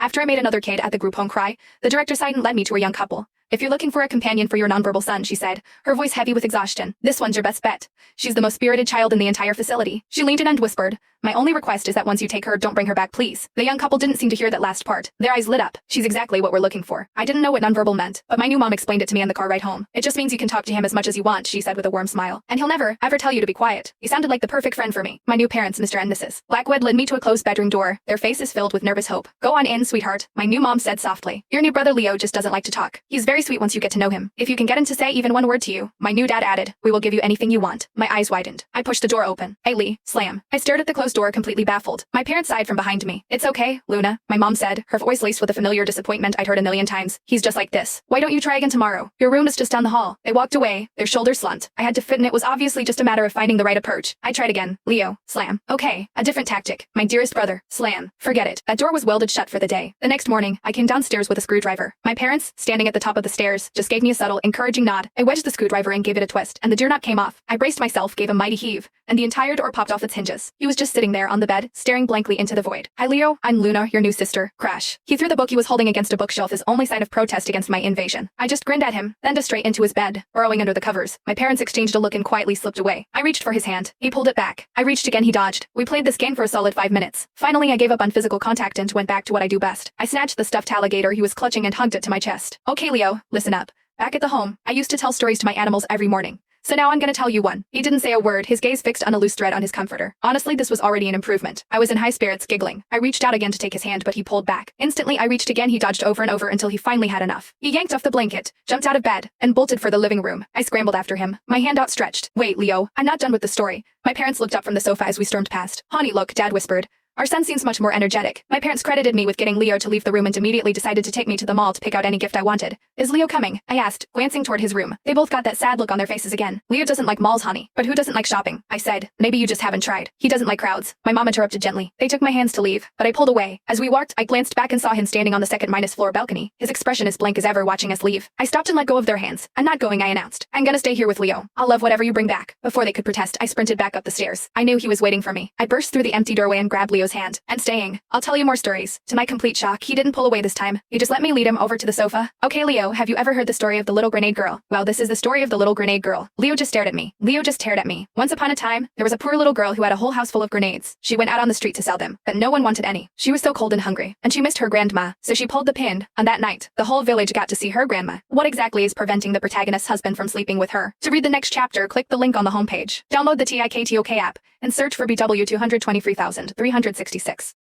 After I made another kid at the group home cry, the director sighed and led me to a young couple. If you're looking for a companion for your nonverbal son, she said, her voice heavy with exhaustion, this one's your best bet. She's the most spirited child in the entire facility. She leaned in and whispered, my only request is that once you take her, don't bring her back, please. The young couple didn't seem to hear that last part. Their eyes lit up. She's exactly what we're looking for. I didn't know what nonverbal meant, but my new mom explained it to me on the car ride home. It just means you can talk to him as much as you want, she said with a warm smile. And he'll never, ever tell you to be quiet. You sounded like the perfect friend for me. My new parents, Mr. and Mrs. Blackwood, led me to a closed bedroom door, their faces filled with nervous hope. Go on in, sweetheart, my new mom said softly. Your new brother Leo just doesn't like to talk. He's very sweet once you get to know him. If you can get him to say even one word to you, my new dad added, we will give you anything you want. My eyes widened. I pushed the door open. Hey Lee, slam. I stared at the closed door completely baffled. My parents sighed from behind me. It's okay, Luna, my mom said, her voice laced with a familiar disappointment I'd heard a million times. He's just like this. Why don't you try again tomorrow? Your room is just down the hall. They walked away, their shoulders slumped. I had to fit and it was obviously just a matter of finding the right approach. I tried again. Leo, slam. Okay, a different tactic. My dearest brother, slam. Forget it. That door was welded shut for the day. The next morning, I came downstairs with a screwdriver. My parents, standing at the top of the stairs, just gave me a subtle, encouraging nod. I wedged the screwdriver and gave it a twist, and the door knob came off. I braced myself, gave a mighty heave, and the entire door popped off its hinges. He was just sitting there on the bed, staring blankly into the void. Hi Leo, I'm Luna, your new sister. Crash. He threw the book he was holding against a bookshelf as only sign of protest against my invasion. I just grinned at him, then straight into his bed, burrowing under the covers. My parents exchanged a look and quietly slipped away. I reached for his hand. He pulled it back. I reached again, he dodged. We played this game for a solid 5 minutes. Finally, I gave up on physical contact and went back to what I do best. I snatched the stuffed alligator he was clutching and hugged it to my chest. Okay Leo, listen up. Back at the home, I used to tell stories to my animals every morning. So now I'm gonna tell you one. He didn't say a word, his gaze fixed on a loose thread on his comforter. Honestly, this was already an improvement. I was in high spirits, giggling. I reached out again to take his hand, but he pulled back. Instantly, I reached again, he dodged over and over until he finally had enough. He yanked off the blanket, jumped out of bed, and bolted for the living room. I scrambled after him, my hand outstretched. Wait, Leo, I'm not done with the story. My parents looked up from the sofa as we stormed past. Honey, look, Dad whispered. Our son seems much more energetic. My parents credited me with getting Leo to leave the room and immediately decided to take me to the mall to pick out any gift I wanted. Is Leo coming? I asked, glancing toward his room. They both got that sad look on their faces again. Leo doesn't like malls, honey. But who doesn't like shopping? I said. Maybe you just haven't tried. He doesn't like crowds. My mom interrupted gently. They took my hands to leave, but I pulled away. As we walked, I glanced back and saw him standing on the second-floor balcony, his expression as blank as ever watching us leave. I stopped and let go of their hands. I'm not going, I announced. I'm gonna stay here with Leo. I'll love whatever you bring back. Before they could protest, I sprinted back up the stairs. I knew he was waiting for me. I burst through the empty doorway and grabbed Leo's hand. And staying. I'll tell you more stories. To my complete shock, he didn't pull away this time. He just let me lead him over to the sofa. Okay, Leo, have you ever heard the story of the little grenade girl? Well, this is the story of the little grenade girl. Leo just stared at me. Leo just stared at me. Once upon a time, there was a poor little girl who had a whole house full of grenades. She went out on the street to sell them, but no one wanted any. She was so cold and hungry, and she missed her grandma, so she pulled the pin. On that night, the whole village got to see her grandma. What exactly is preventing the protagonist's husband from sleeping with her? To read the next chapter, click the link on the homepage. Download the TIKTOK app and search for BW 223,366.